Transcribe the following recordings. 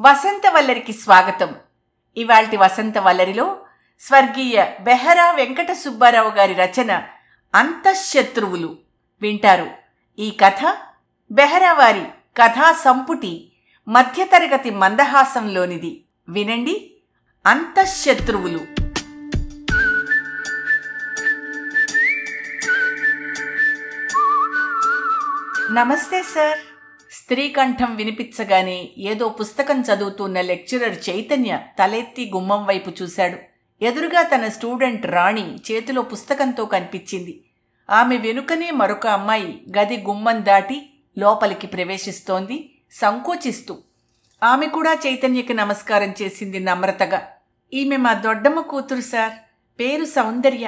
వసంతవల్లరికి స్వాగతం. ఇవాల్టి వసంతవల్లరిలో స్వర్గీయ బెహరా వెంకట సుబ్బారావు గారి రచన అంతఃశత్రువులు వింటారు. ఈ కథ బెహరా వారి కథా సంపుటి మధ్యతరగతి మందహాసంలోనిది. వినండి. అంతఃశత్రువులు. నమస్తే సార్. స్త్రీ కంఠం వినిపించగానే ఏదో పుస్తకం చదువుతున్న లెక్చరర్ చైతన్య తలెత్తి గుమ్మం వైపు చూశాడు. ఎదురుగా తన స్టూడెంట్ రాణి చేతిలో పుస్తకంతో కనిపించింది. ఆమె వెనుకనే మరొక అమ్మాయి గది గుమ్మం దాటి లోపలికి ప్రవేశిస్తోంది సంకోచిస్తూ. ఆమె కూడా చైతన్యకి నమస్కారం చేసింది నమ్రతగా. ఈమె మా దొడ్డమ్మ కూతురు సార్, పేరు సౌందర్య.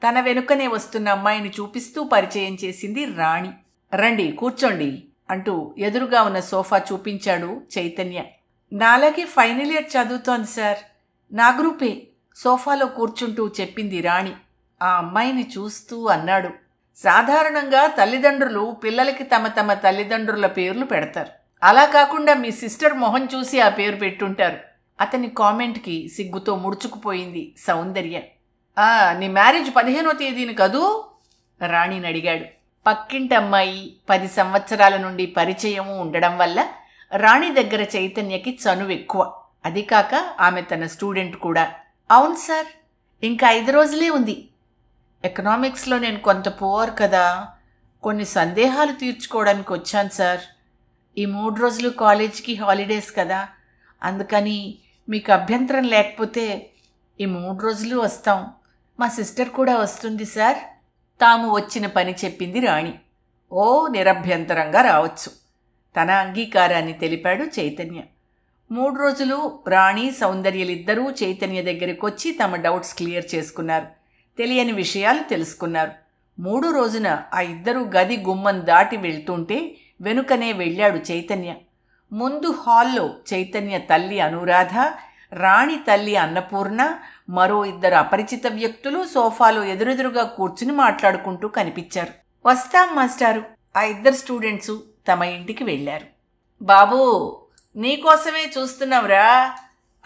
తన వెనుకనే వస్తున్న అమ్మాయిని చూపిస్తూ పరిచయం చేసింది రాణి. రండి కూర్చోండి అంటూ ఎదురుగా ఉన్న సోఫా చూపించాడు చైతన్య. నాలాగే ఫైనల్ ఇయర్ చదువుతోంది సార్, నా గ్రూపే, సోఫాలో కూర్చుంటూ చెప్పింది రాణి. ఆ అమ్మాయిని చూస్తూ అన్నాడు, సాధారణంగా తల్లిదండ్రులు పిల్లలకి తమ తమ తల్లిదండ్రుల పేర్లు పెడతారు. అలా కాకుండా మీ సిస్టర్ మొహం చూసి ఆ పేరు పెట్టుంటారు. అతని కామెంట్కి సిగ్గుతో ముడుచుకుపోయింది సౌందర్య. నీ మ్యారేజ్ 15వ తేదీని కదూ? రాణిని అడిగాడు. పక్కింటి అమ్మాయి, 10 సంవత్సరాల నుండి పరిచయము ఉండడం వల్ల రాణి దగ్గర చైతన్యకి చనువు ఎక్కువ. అది కాక ఆమె తన స్టూడెంట్ కూడా. అవును సార్, ఇంకా 5 రోజులే ఉంది. ఎకనామిక్స్లో నేను కొంత పువర్ కదా, కొన్ని సందేహాలు తీర్చుకోవడానికి వచ్చాను సార్. ఈ 3 రోజులు కాలేజీకి హాలిడేస్ కదా, అందుకని మీకు అభ్యంతరం లేకపోతే ఈ 3 రోజులు వస్తాం. మా సిస్టర్ కూడా వస్తుంది సార్. తాము వచ్చిన పని చెప్పింది రాణి. ఓ, నిరభ్యంతరంగా రావచ్చు. తన అంగీకారాన్ని తెలిపాడు చైతన్య. 3 రోజులు రాణి సౌందర్యలిద్దరూ చైతన్య దగ్గరికి వచ్చి తమ డౌట్స్ క్లియర్ చేసుకున్నారు. తెలియని విషయాలు తెలుసుకున్నారు. 3 రోజున ఆ ఇద్దరూ గది గుమ్మం దాటి వెళ్తుంటే వెనుకనే వెళ్ళాడు చైతన్య. ముందు హాల్లో చైతన్య తల్లి అనురాధ, రాణి తల్లి అన్నపూర్ణ, మరో 2 అపరిచిత వ్యక్తులు సోఫాలో ఎదురెదురుగా కూర్చుని మాట్లాడుకుంటూ కనిపించారు. వస్తాం మాస్టారు. ఆ 2 స్టూడెంట్సు తమ ఇంటికి వెళ్ళారు. బాబూ, నీకోసమే చూస్తున్నావురా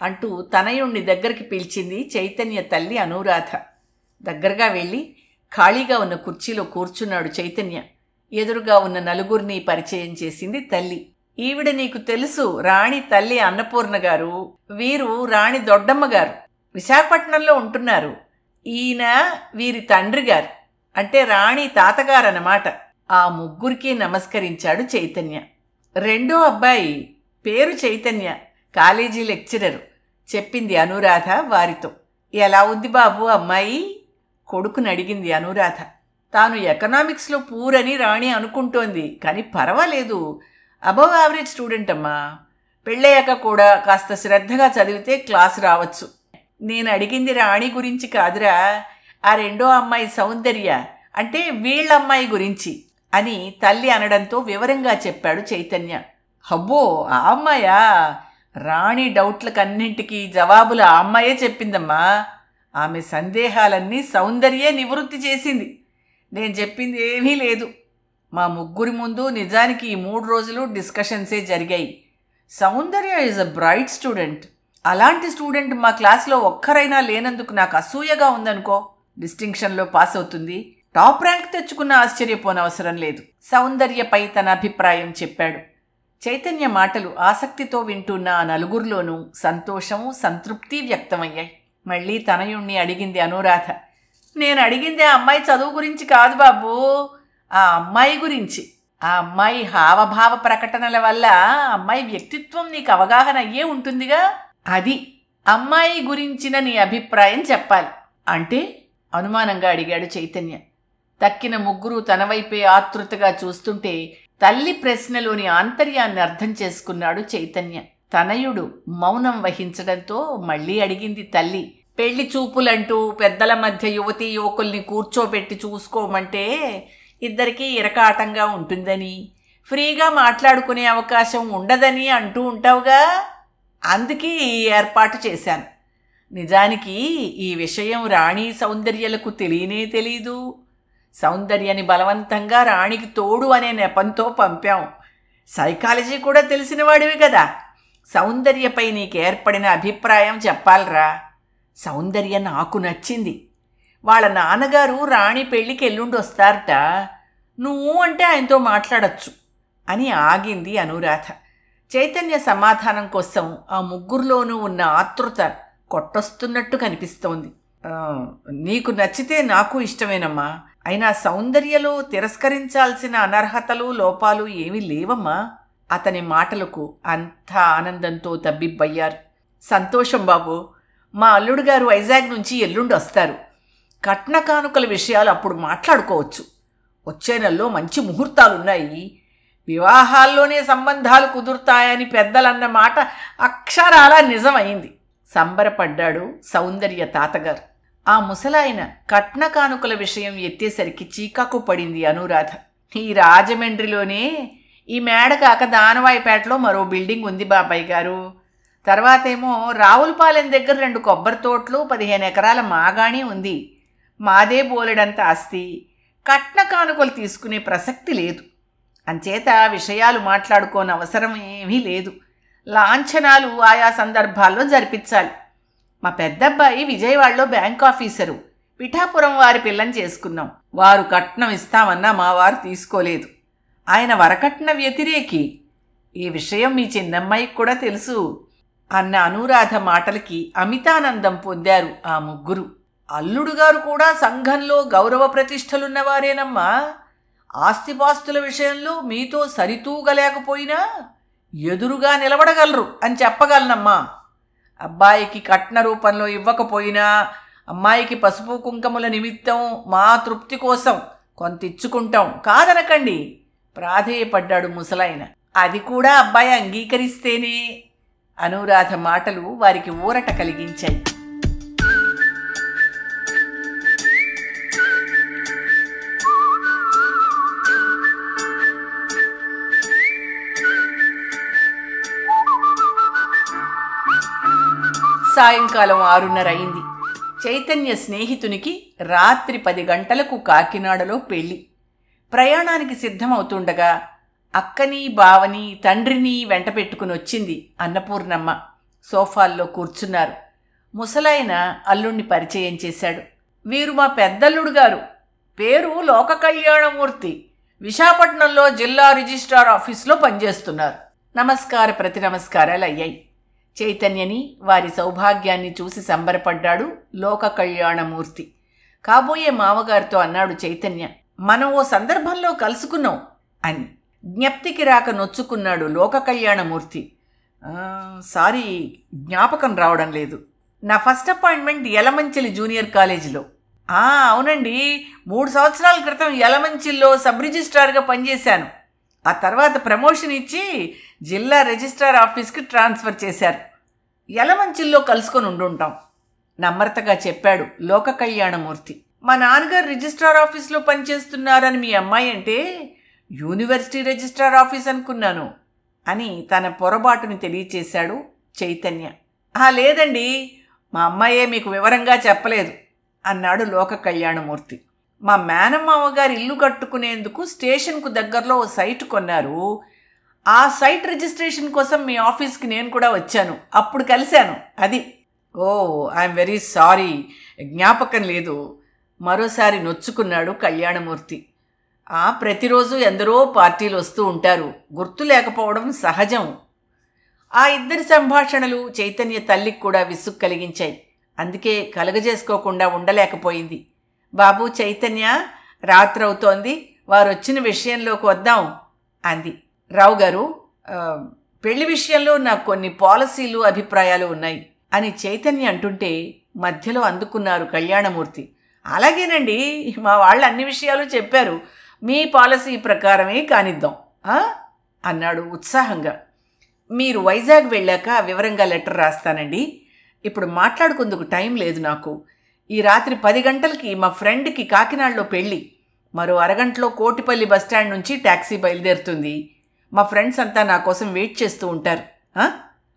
అంటూ తనయుణ్ణి దగ్గరికి పిలిచింది చైతన్య తల్లి అనురాధ. దగ్గరగా వెళ్ళి ఖాళీగా ఉన్న కుర్చీలో కూర్చున్నాడు చైతన్య. ఎదురుగా ఉన్న నలుగురిని పరిచయం చేసింది తల్లి. ఈవిడ నీకు తెలుసు, రాణి తల్లి అన్నపూర్ణ గారు. వీరు రాణి దొడ్డమ్మ గారు, విశాఖపట్నంలో ఉంటున్నారు. ఈయన వీరి తండ్రి గారు, అంటే రాణి తాతగారన్నమాట. ఆ ముగ్గురికి నమస్కరించాడు చైతన్య. రెండో అబ్బాయి పేరు చైతన్య, కాలేజీ లెక్చరరు, చెప్పింది అనురాధ వారితో. ఎలా ఉంది బాబు అమ్మాయి? కొడుకుని అడిగింది అనురాధ. తాను ఎకనామిక్స్లో పూరని రాణి అనుకుంటోంది, కానీ పర్వాలేదు, అబవ్ యావరేజ్ స్టూడెంట్ అమ్మా. పెళ్ళయ్యాక కూడా కాస్త శ్రద్ధగా చదివితే క్లాస్ రావచ్చు. నేను అడిగింది రాణి గురించి కాదురా, ఆ రెండో అమ్మాయి సౌందర్య, అంటే వీళ్ళమ్మాయి గురించి అని తల్లి అనడంతో వివరంగా చెప్పాడు చైతన్య. అబ్బో, ఆ అమ్మాయా? రాణి డౌట్లకన్నింటికీ జవాబులు ఆ అమ్మాయే చెప్పిందమ్మా. ఆమె సందేహాలన్నీ సౌందర్యే నివృత్తి చేసింది. నేను చెప్పింది ఏమీ లేదు. మా ముగ్గురి ముందు నిజానికి ఈ 3 రోజులు డిస్కషన్సే జరిగాయి. సౌందర్య ఈజ్ అ బ్రైట్ స్టూడెంట్. అలాంటి స్టూడెంట్ మా క్లాస్లో ఒక్కరైనా లేనందుకు నాకు అసూయగా ఉందనుకో. డిస్టింక్షన్లో పాస్ అవుతుంది, టాప్ ర్యాంక్ తెచ్చుకున్న ఆశ్చర్యపోనవసరం లేదు. సౌందర్యపై తన అభిప్రాయం చెప్పాడు. చైతన్య మాటలు ఆసక్తితో వింటున్న ఆ నలుగురిలోనూ సంతోషము, సంతృప్తి వ్యక్తమయ్యాయి. మళ్ళీ తనయుణ్ణి అడిగింది అనురాధ. నేను అడిగింది ఆ అమ్మాయి చదువు గురించి కాదు బాబూ, ఆ అమ్మాయి గురించి. ఆ అమ్మాయి హావభావ ప్రకటనల వల్ల అమ్మాయి వ్యక్తిత్వం నీకు అవగాహన అయ్యే ఉంటుందిగా. అది అమ్మాయి గురించిన నీ అభిప్రాయం చెప్పాలి అంటే అనుమానంగా అడిగాడు చైతన్య. తక్కిన ముగ్గురు తన వైపే ఆతృతగా చూస్తుంటే తల్లి ప్రశ్నలోని ఆంతర్యాన్ని అర్థం చేసుకున్నాడు చైతన్య. తనయుడు మౌనం వహించడంతో మళ్ళీ అడిగింది తల్లి. పెళ్లి చూపులంటూ పెద్దల మధ్య యువతీ యువకుల్ని కూర్చోబెట్టి చూసుకోమంటే ఇద్దరికీ ఇరకాటంగా ఉంటుందని, ఫ్రీగా మాట్లాడుకునే అవకాశం ఉండదని అంటూ ఉంటావుగా, అందుకే ఈ ఏర్పాటు చేశాను. నిజానికి ఈ విషయం రాణి సౌందర్యలకు తెలియనే తెలీదు. సౌందర్యని బలవంతంగా రాణికి తోడు అనే నెపంతో పంపాం. సైకాలజీ కూడా తెలిసిన వాడివి కదా, సౌందర్యపై నీకేర్పడిన అభిప్రాయం చెప్పాలరా. సౌందర్య నాకు నచ్చింది. వాళ్ళ నాన్నగారు రాణి పెళ్ళికి ఎల్లుండి వస్తారట. నువ్వు అంటే ఆయనతో మాట్లాడచ్చు అని ఆగింది అనురాధ. చైతన్య సమాధానం కోసం ఆ ముగ్గురులోనూ ఉన్న ఆతృత కొట్టొస్తున్నట్టు కనిపిస్తోంది. నీకు నచ్చితే నాకు ఇష్టమేనమ్మా. అయినా సౌందర్యలో తిరస్కరించాల్సిన అనర్హతలు లోపాలు ఏమీ లేవమ్మా. అతని మాటలకు అంతా ఆనందంతో తబ్బిబ్బయ్యారు. సంతోషం బాబు. మా అల్లుడు గారు వైజాగ్ నుంచి ఎల్లుండి వస్తారు. కట్న కానుకల విషయాలు అప్పుడు మాట్లాడుకోవచ్చు. వచ్చే నెలలో మంచి ముహూర్తాలున్నాయి. వివాహాల్లోనే సంబంధాలు కుదురుతాయని పెద్దలన్న మాట అక్షరాలా నిజమైంది. సంబరపడ్డాడు సౌందర్య తాతగారు. ఆ ముసలాయన కట్న కానుకల విషయం ఎత్తేసరికి చీకాకు పడింది అనురాధ. ఈ రాజమండ్రిలోనే ఈ మేడ కాక దానవాయిపేటలో మరో బిల్డింగ్ ఉంది బాబాయ్ గారు. తర్వాతేమో రావులపాలెం దగ్గర 2 కొబ్బరి తోటలు, 15 ఎకరాల మాగాణి ఉంది. మాదే బోలెడంత ఆస్తి. కట్న కానుకలు తీసుకునే ప్రసక్తి లేదు. అంచేత విషయాలు మాట్లాడుకోని అవసరం ఏమీ లేదు. లాంఛనాలు ఆయా సందర్భాల్లో జరిపించాలి. మా పెద్దబ్బాయి విజయవాడలో బ్యాంక్ ఆఫీసరు. పిఠాపురం వారి పిల్లని చేసుకున్నాం. వారు కట్నం ఇస్తామన్నా మా వారు తీసుకోలేదు. ఆయన వరకట్న వ్యతిరేకి. ఈ విషయం మీ చిన్నమ్మాయికి కూడా తెలుసు అన్న అనురాధ మాటలకి అమితానందం పొందారు ఆ ముగ్గురు. అల్లుడుగారు కూడా సంఘంలో గౌరవ ప్రతిష్టలున్నవారేనమ్మా. ఆస్తిపాస్తుల విషయంలో మీతో సరితూగలేకపోయినా ఎదురుగా నిలబడగలరు అని చెప్పగలనమ్మా. అబ్బాయికి కట్న రూపంలో ఇవ్వకపోయినా అమ్మాయికి పసుపు కుంకుమల నిమిత్తం మా తృప్తి కోసం కొంత ఇచ్చుకుంటాం, కాదనకండి ప్రాధేయపడ్డాడు ముసలాయన. అది కూడా అబ్బాయి అంగీకరిస్తేనే. అనురాధ మాటలు వారికి ఊరట కలిగించాయి. సాయంకాలం 6:30 అయింది. చైతన్య స్నేహితునికి రాత్రి 10 గంటలకు కాకినాడలో పెళ్లి. ప్రయాణానికి సిద్ధమవుతుండగా అక్కని, బావని, తండ్రిని వెంట పెట్టుకుని వచ్చింది అన్నపూర్ణమ్మ. సోఫాల్లో కూర్చున్నారు. ముసలాయన అల్లుణ్ణి పరిచయం చేశాడు. వీరు మా పెద్దల్లుడు గారు. పేరు లోక కళ్యాణమూర్తి. విశాఖపట్నంలో జిల్లా రిజిస్ట్రార్ ఆఫీసులో పనిచేస్తున్నారు. నమస్కార ప్రతి నమస్కారాలు అయ్యాయి. చైతన్యని, వారి సౌభాగ్యాన్ని చూసి సంబరపడ్డాడు లోక కళ్యాణమూర్తి. కాబోయే మామగారితో అన్నాడు చైతన్య, మనం ఓ సందర్భంలో కలుసుకున్నాం అని. జ్ఞప్తికి రాక నొచ్చుకున్నాడు లోక కళ్యాణమూర్తి. సారీ, జ్ఞాపకం రావడం లేదు. నా ఫస్ట్ అపాయింట్మెంట్ యలమంచిలి జూనియర్ కాలేజీలో. అవునండి, 3 సంవత్సరాల క్రితం యలమంచిల్లో సబ్ రిజిస్ట్రార్గా పనిచేశాను. ఆ తర్వాత ప్రమోషన్ ఇచ్చి జిల్లా రిజిస్ట్రార్ ఆఫీస్కి ట్రాన్స్ఫర్ చేశారు. యలమంచిల్లో కలుసుకొని ఉండుంటాం నమ్రతగా చెప్పాడు లోక కళ్యాణమూర్తి. మా నాన్నగారు రిజిస్ట్రార్ ఆఫీస్లో పనిచేస్తున్నారని మీ అమ్మాయి అంటే యూనివర్సిటీ రిజిస్ట్రార్ ఆఫీస్ అనుకున్నాను అని తన పొరపాటుని తెలియచేశాడు చైతన్య. లేదండి, మా అమ్మాయే మీకు వివరంగా చెప్పలేదు అన్నాడు లోక కళ్యాణమూర్తి. మా మేనమామ గారు ఇల్లు కట్టుకునేందుకు స్టేషన్కు దగ్గరలో ఓ సైట్ కొన్నారు. ఆ సైట్ రిజిస్ట్రేషన్ కోసం మీ ఆఫీస్కి నేను కూడా వచ్చాను. అప్పుడు కలిశాను. అది. ఐఎమ్ వెరీ సారీ, జ్ఞాపకం లేదు. మరోసారి నొచ్చుకున్నాడు కళ్యాణమూర్తి. ప్రతిరోజు ఎందరో పార్టీలు వస్తూ ఉంటారు, గుర్తు లేకపోవడం సహజం. ఆ ఇద్దరి సంభాషణలు చైతన్య తల్లికి కూడా విసుగు కలిగించాయి. అందుకే కలుగజేసుకోకుండా ఉండలేకపోయింది. బాబు చైతన్య, రాత్రవుతోంది, వారొచ్చిన విషయంలోకి వద్దాం అంది. రావు గారు, పెళ్లి విషయంలో నాకు కొన్ని పాలసీలు, అభిప్రాయాలు ఉన్నాయి అని చైతన్య అంటుంటే మధ్యలో అందుకున్నారు కళ్యాణమూర్తి. అలాగేనండి, మా వాళ్ళు అన్ని విషయాలు చెప్పారు. మీ పాలసీ ప్రకారమే కానిద్దాం అన్నాడు ఉత్సాహంగా. మీరు వైజాగ్ వెళ్ళాక వివరంగా లెటర్ రాస్తానండి. ఇప్పుడు మాట్లాడుకుందుకు టైం లేదు నాకు. ఈ రాత్రి 10 గంటలకి మా ఫ్రెండ్కి కాకినాడలో పెళ్ళి. మరో అరగంటలో కోటిపల్లి బస్టాండ్ నుంచి ట్యాక్సీ బయలుదేరుతుంది. మా ఫ్రెండ్స్ అంతా నా కోసం వెయిట్ చేస్తూ ఉంటారు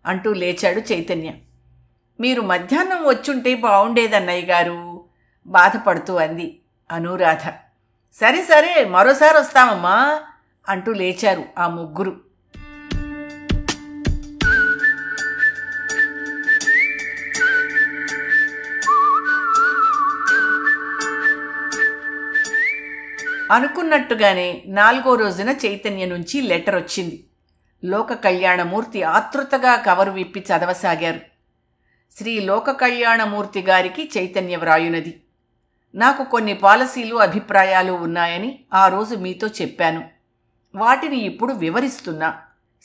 అంటూ లేచాడు చైతన్య. మీరు మధ్యాహ్నం వచ్చుంటే బాగుండేదన్నయ్య గారు బాధపడుతూ అంది అనురాధ. సరే సరే, మరోసారి వస్తామమ్మా అంటూ లేచారు ఆ ముగ్గురు. అనుకున్నట్టుగానే 4వ రోజున చైతన్య నుంచి లెటర్ వచ్చింది. లోక కళ్యాణమూర్తి ఆతృతగా కవరు విప్పి చదవసాగారు. శ్రీ లోక కళ్యాణమూర్తి గారికి చైతన్య వ్రాయునది. నాకు కొన్ని పాలసీలు అభిప్రాయాలు ఉన్నాయని ఆ రోజు మీతో చెప్పాను. వాటిని ఇప్పుడు వివరిస్తున్నా.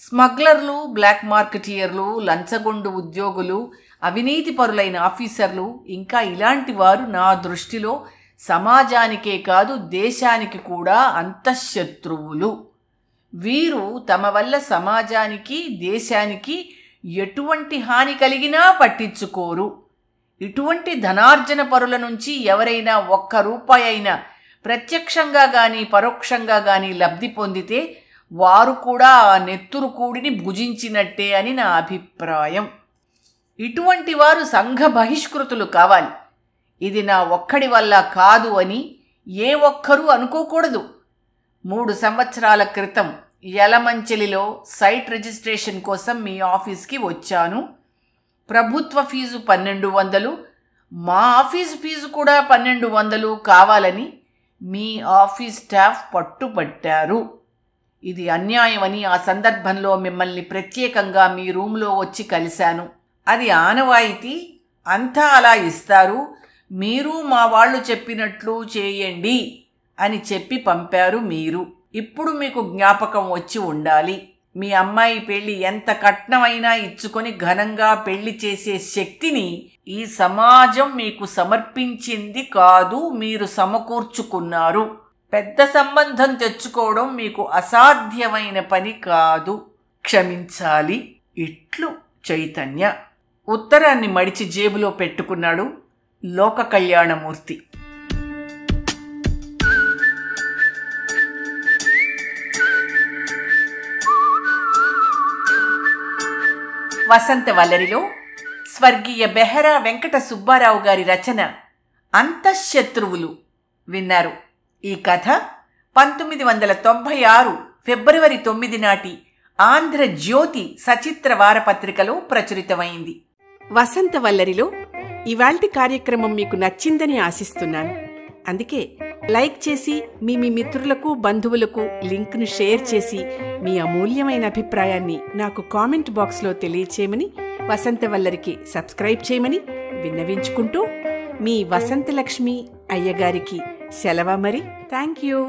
స్మగ్లర్లు, బ్లాక్ మార్కెటీయర్లు, లంచగొండు ఉద్యోగులు, అవినీతిపరులైన ఆఫీసర్లు, ఇంకా ఇలాంటి వారు నా దృష్టిలో సమాజానికే కాదు దేశానికి కూడా అంతఃశత్రువులు. వీరు తమ వల్ల సమాజానికి, దేశానికి ఎటువంటి హాని కలిగినా పట్టించుకోరు. ఇటువంటి ధనార్జన పరుల నుంచి ఎవరైనా ₹1 అయినా ప్రత్యక్షంగా గాని పరోక్షంగా గాని లబ్ధి పొందితే వారు కూడా ఆ నెత్తురు కూడిని భుజించినట్టే అని నా అభిప్రాయం. ఇటువంటి వారు సంఘ బహిష్కృతులు కావాలి. ఇది నా ఒక్కడి వల్ల కాదు అని ఏ ఒక్కరూ అనుకోకూడదు. 3 సంవత్సరాల క్రితం యలమంచిలిలో సైట్ రిజిస్ట్రేషన్ కోసం మీ ఆఫీస్కి వచ్చాను. ప్రభుత్వ ఫీజు 1200, మా ఆఫీసు ఫీజు కూడా 1200 కావాలని మీ ఆఫీస్ స్టాఫ్ పట్టుబట్టారు. ఇది అన్యాయమని ఆ సందర్భంలో మిమ్మల్ని ప్రత్యేకంగా మీ రూమ్లో వచ్చి కలిశాను. అది ఆనవాయితీ, అంతా అలా ఇస్తారు, మీరు మా వాళ్ళు చెప్పినట్లు చేయండి అని చెప్పి పంపారు మీరు. ఇప్పుడు మీకు జ్ఞాపకం వచ్చి ఉండాలి. మీ అమ్మాయి పెళ్లి ఎంత కట్నమైనా ఇచ్చుకొని ఘనంగా పెళ్లి చేసే శక్తిని ఈ సమాజం మీకు సమర్పించింది కాదు, మీరు సమకూర్చుకున్నారు. పెద్ద సంబంధం తెచ్చుకోవడం మీకు అసాధ్యమైన పని కాదు. క్షమించాలి. ఇట్లు చైతన్య. ఉత్తరాన్ని మడిచి జేబులో పెట్టుకున్నాడు లోక కళ్యాణమూర్తి. వసంత వల్లరిలో స్వర్గీయ బెహరా వెంకట సుబ్బారావు గారి రచన అంతఃశత్రువులు విన్నారు. ఈ కథ 1996 ఫిబ్రవరి 9 నాటి ఆంధ్రజ్యోతి సచిత్ర వారపత్రికలో ప్రచురితమైంది. వసంత వల్లరిలో ఇవాల్టి కార్యక్రమం మీకు నచ్చిందని ఆశిస్తున్నాను. అందుకే లైక్ చేసి మీ మిత్రులకు, బంధువులకు లింక్ను షేర్ చేసి మీ అమూల్యమైన అభిప్రాయాన్ని నాకు కామెంట్ బాక్స్లో తెలియచేయమని, వసంత వల్లరికి సబ్స్క్రైబ్ చేయమని విన్నవించుకుంటూ మీ వసంతలక్ష్మి అయ్యగారికి సెలవు. మరి థ్యాంక్ యూ.